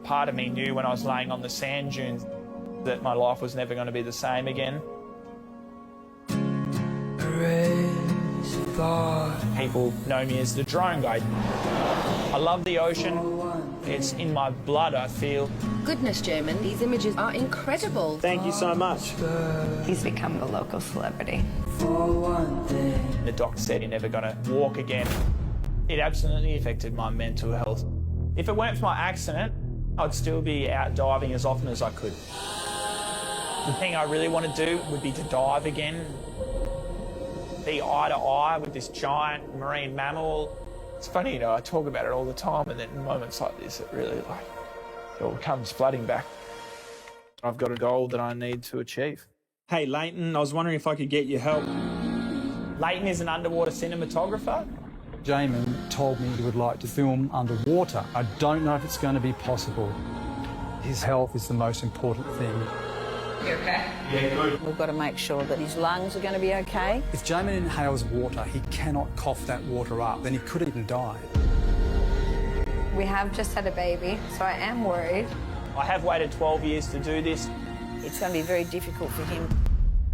part of me knew when I was laying on the sand dunes that my life was never going to be the same again. People know me as the drone guy. I love the ocean. It's in my blood, I feel. Goodness, Jaimen, these images are incredible. Thank you so much. He's become a local celebrity. The doctor said he's never going to walk again. It absolutely affected my mental health. If it weren't for my accident, I'd still be out diving as often as I could. The thing I really want to do would be to dive again, be eye to eye with this giant marine mammal. It's funny, you know, I talk about it all the time, and then in moments like this, it really, like, it all comes flooding back. I've got a goal that I need to achieve. Hey, Leighton, I was wondering if I could get your help. Leighton is an underwater cinematographer. Jaimen told me he would like to film underwater. I don't know if it's going to be possible. His health is the most important thing. You okay? Yeah, good. We've got to make sure that his lungs are going to be okay. If Jaimen inhales water, he cannot cough that water up, then he could even die. We have just had a baby, so I am worried. I have waited 12 years to do this. It's going to be very difficult for him.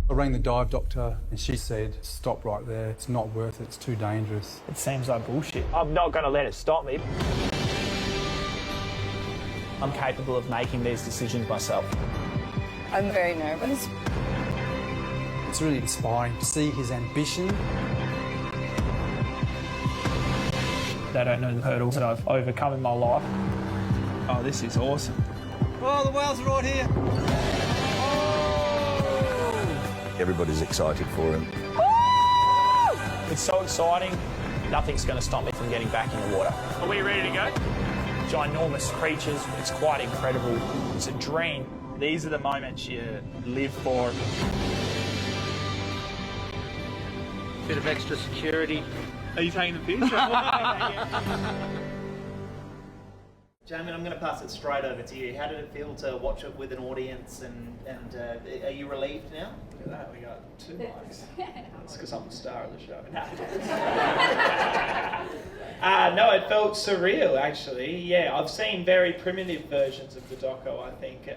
I rang the dive doctor and she said, stop right there, it's not worth it, it's too dangerous. It seems like bullshit. I'm not going to let it stop me. I'm capable of making these decisions myself. I'm very nervous. It's really inspiring to see his ambition. They don't know the hurdles that I've overcome in my life. Oh, this is awesome. Oh, the whales are right here. Everybody's excited for him. It's so exciting. Nothing's going to stop me from getting back in the water. Are we ready to go? Ginormous creatures. It's quite incredible. It's a dream. These are the moments you live for. Bit of extra security. Are you taking the picture? Jaimen, I'm going to pass it straight over to you. How did it feel to watch it with an audience, and are you relieved now? Look at that, we got 2 mics. That's because I'm the star of the show. No, it felt surreal, actually. Yeah, I've seen very primitive versions of the doco, I think.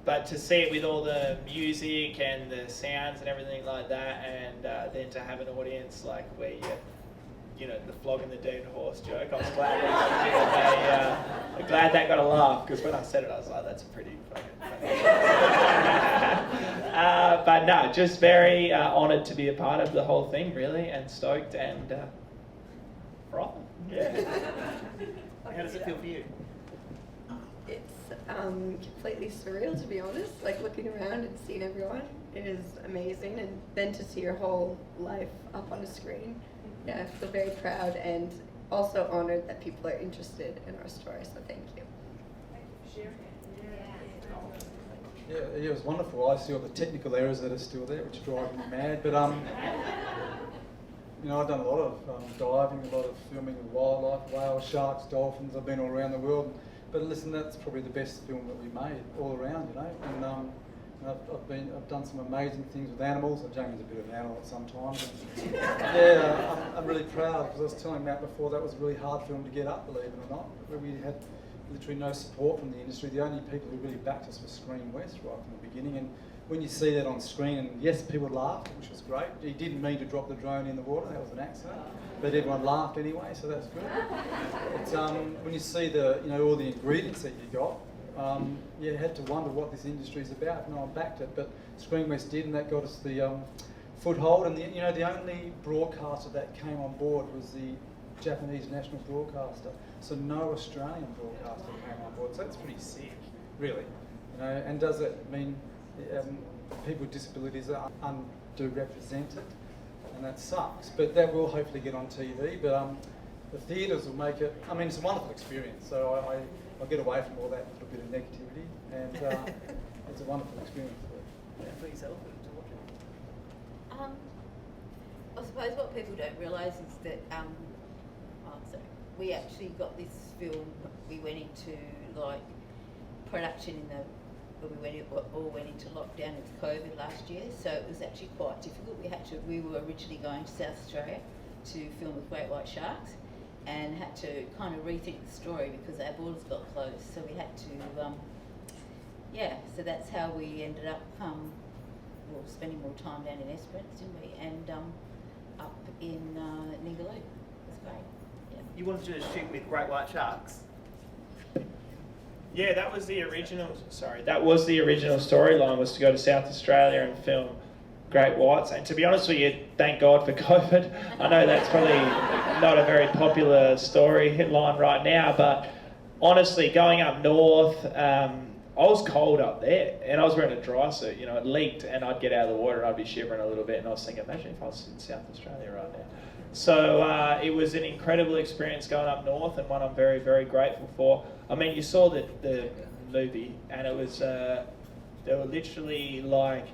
But to see it with all the music and the sounds and everything like that, and then to have an audience like where you know, the flogging the dead horse joke, I was glad that glad that got a laugh, because when I said it, I was like, that's a pretty fucking funny. But no, just very honoured to be a part of the whole thing, really, and stoked and frothing. Yeah. How does it feel for you? It's completely surreal, to be honest. Like, looking around and seeing everyone, it is amazing. And then to see your whole life up on a screen, yeah, I feel very proud and also honoured that people are interested in our story. So thank you. Yeah, it was wonderful. I see all the technical errors that are still there, which drive me mad. But you know, I've done a lot of diving, a lot of filming with wildlife, whales, sharks, dolphins. I've been all around the world. But listen, that's probably the best film that we made all around, you know. And I've done some amazing things with animals. Jaimen's a bit of an animal at sometimes. Yeah, I'm really proud, because I was telling Matt before, that was a really hard film to get up, believe it or not. We had literally no support from the industry. The only people who really backed us were Screen West right from the beginning. And when you see that on screen, and yes, people laughed, which was great. He didn't mean to drop the drone in the water, that was an accident. But everyone laughed anyway, so that's good. It's, when you see the, you know, all the ingredients that you got, you had to wonder what this industry is about. No one backed it, but Screen West did, and that got us the foothold. And you know, the only broadcaster that came on board was the Japanese national broadcaster. So no Australian broadcaster came on board. So that's pretty sick, really. You know, and does it mean people with disabilities are underrepresented? And that sucks. But that will hopefully get on TV. But the theatres will make it. I mean, it's a wonderful experience. So I'll get away from all that little bit of negativity, and it's a wonderful experience. For yourself to watch it? I suppose what people don't realise is that we actually got this film. We went into like production we went into lockdown with COVID last year, so it was actually quite difficult. We were originally going to South Australia to film with great white sharks, and had to kind of rethink the story because our borders got closed. So we had to, so that's how we ended up spending more time down in Esperance, didn't we? And up in Ningaloo. It was great. Yeah. You wanted to shoot with great white sharks? Yeah, that was the original. That was the original storyline, was to go to South Australia and film great whites. And to be honest with you, thank God for COVID. I know that's probably not a very popular storyline right now, but honestly, going up north, I was cold up there, and I was wearing a dry suit. You know, it leaked, and I'd get out of the water and I'd be shivering a little bit, and I was thinking, imagine if I was in South Australia right now. So it was an incredible experience going up north, and one I'm very, very grateful for. I mean, you saw the movie, and it was, they were literally like,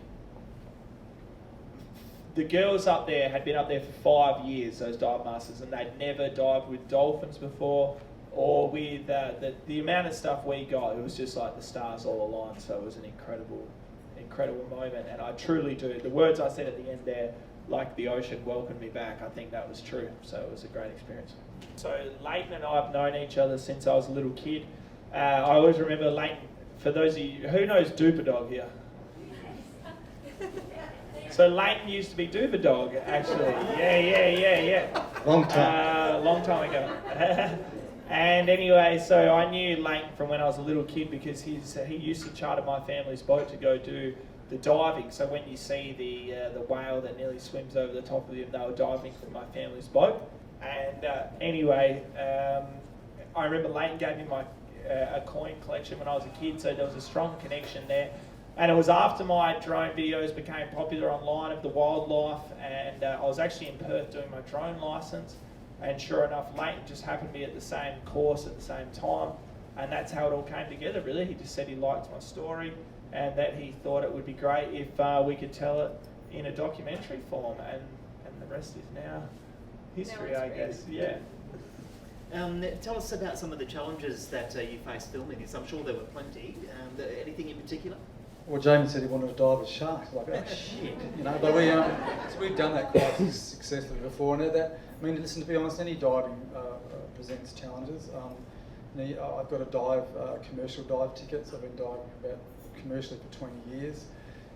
the girls up there had been up there for 5 years, those dive masters, and they'd never dived with dolphins before, or with the amount of stuff we got. It was just like the stars all aligned. So it was an incredible moment, and I truly do. The words I said at the end there, like the ocean welcomed me back, I think that was true. So it was a great experience. So Leighton and I have known each other since I was a little kid. I always remember Leighton. For those of you who knows Duper Dog here. So Leighton used to be Duper Dog, actually. Yeah. Long time. Long time ago. And anyway, so I knew Leighton from when I was a little kid because he used to charter my family's boat to go do the diving. So when you see the whale that nearly swims over the top of him, they were diving from my family's boat. And anyway, I remember Leighton gave me a coin collection when I was a kid, so there was a strong connection there. And it was after my drone videos became popular online of the wildlife, and I was actually in Perth doing my drone license, and sure enough, Leighton just happened to be at the same course at the same time, and that's how it all came together, really. He just said he liked my story, and that he thought it would be great if we could tell it in a documentary form, and the rest is now history, I guess. Yeah. Tell us about some of the challenges that you faced filming this. I'm sure there were plenty. Anything in particular? Well, Jaimen said he wanted to dive with sharks. Like, oh shit, you know. But we've done that quite successfully before. And to be honest, any diving presents challenges. I've got a commercial dive ticket, so I've been diving about commercially for 20 years.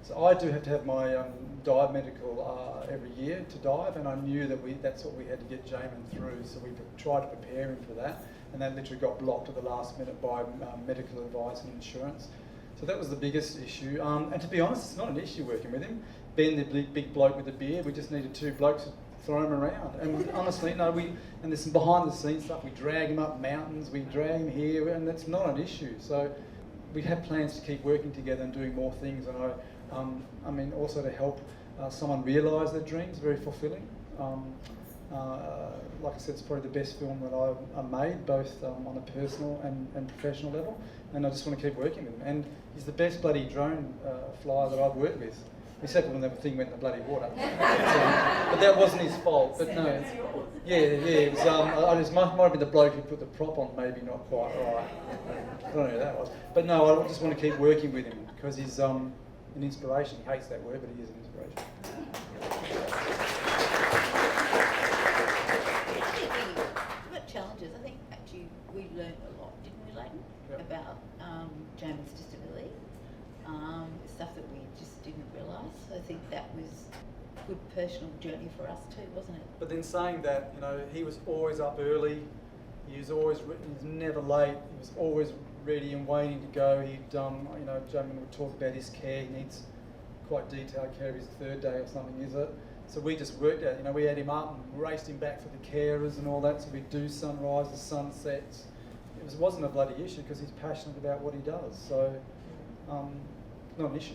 So I do have to have my dive medical every year to dive, and I knew that's what we had to get Jaimen through. So we tried to prepare him for that, and that literally got blocked at the last minute by medical advice and insurance. So that was the biggest issue. And to be honest, it's not an issue working with him. Ben, the big bloke with the beard, we just needed two blokes to throw him around. And honestly, and there's some behind the scenes stuff. We drag him up mountains, we drag him here, and that's not an issue. So we have plans to keep working together and doing more things. And also to help someone realise their dreams, very fulfilling. Like I said, it's probably the best film that I've made, both on a personal and professional level, and I just want to keep working with him. And he's the best bloody drone flyer that I've worked with, except when the thing went in the bloody water. But that wasn't his fault. But no, it was, might have been the bloke who put the prop on, maybe not quite right. I don't know who that was. But no, I just want to keep working with him because he's an inspiration. He hates that word, but he is an inspiration. Challenges. I think actually we learned a lot, didn't we, Leighton? Yep. About Jaimen's disability, stuff that we just didn't realise. I think that was a good personal journey for us too, wasn't it? But then saying that, he was always up early. He was never late. He was always ready and waiting to go. Jaimen would talk about his care. He needs quite detailed care of his third day or something, is it? So we just worked out, we had him up and raced him back for the carers and all that, so we'd do sunrises, sunsets. It wasn't a bloody issue because he's passionate about what he does, so not an issue.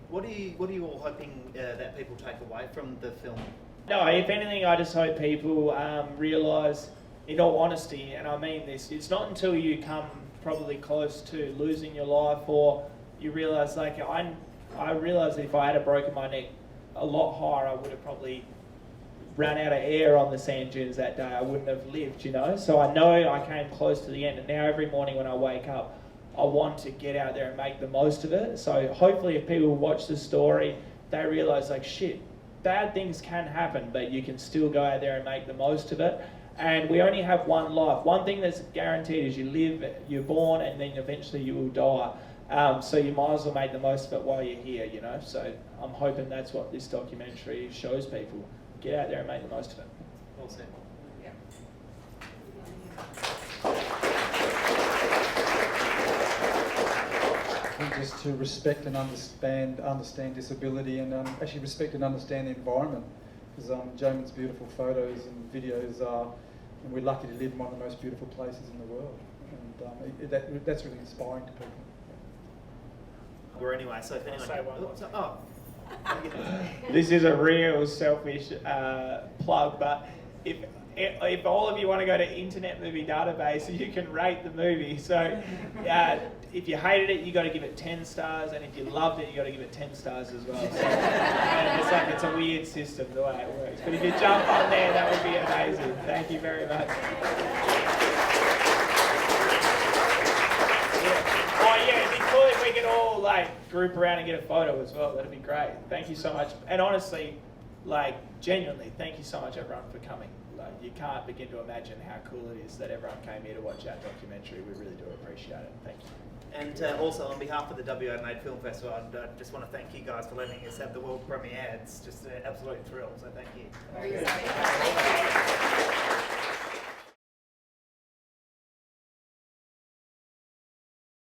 What are you all hoping that people take away from the film? No, if anything, I just hope people realise, in all honesty, and I mean this, it's not until you come probably close to losing your life or you realise, like, I realised that if I had broken my neck a lot higher, I would have probably run out of air on the sand dunes that day. I wouldn't have lived, So I know I came close to the end, and now every morning when I wake up, I want to get out there and make the most of it. So hopefully if people watch the story, they realise, like, shit, bad things can happen, but you can still go out there and make the most of it. And we only have one life. One thing that's guaranteed is you live, you're born, and then eventually you will die. So you might as well make the most of it while you're here, you know. So I'm hoping that's what this documentary shows people. Get out there and make the most of it. Well said. I think just to respect and understand disability, and actually respect and understand the environment. Because Jaimen's beautiful photos and videos are, and we're lucky to live in one of the most beautiful places in the world. And that's really inspiring to people. Or anyway, so if anyone... This is a real selfish plug, but if all of you want to go to Internet Movie Database, you can rate the movie. So if you hated it, you got to give it 10 stars, and if you loved it, you got to give it 10 stars as well. So, and it's a weird system the way it works. But if you jump on there, that would be amazing. Thank you very much. Oh yeah, it'd be cool if we could all group around and get a photo as well. That'd be great. Thank you so much. And honestly, genuinely, thank you so much everyone for coming. You can't begin to imagine how cool it is that everyone came here to watch our documentary. We really do appreciate it. Thank you. And also on behalf of the WA Made Film Festival, I just want to thank you guys for letting us have the world premiere. It's just an absolute thrill, so thank you.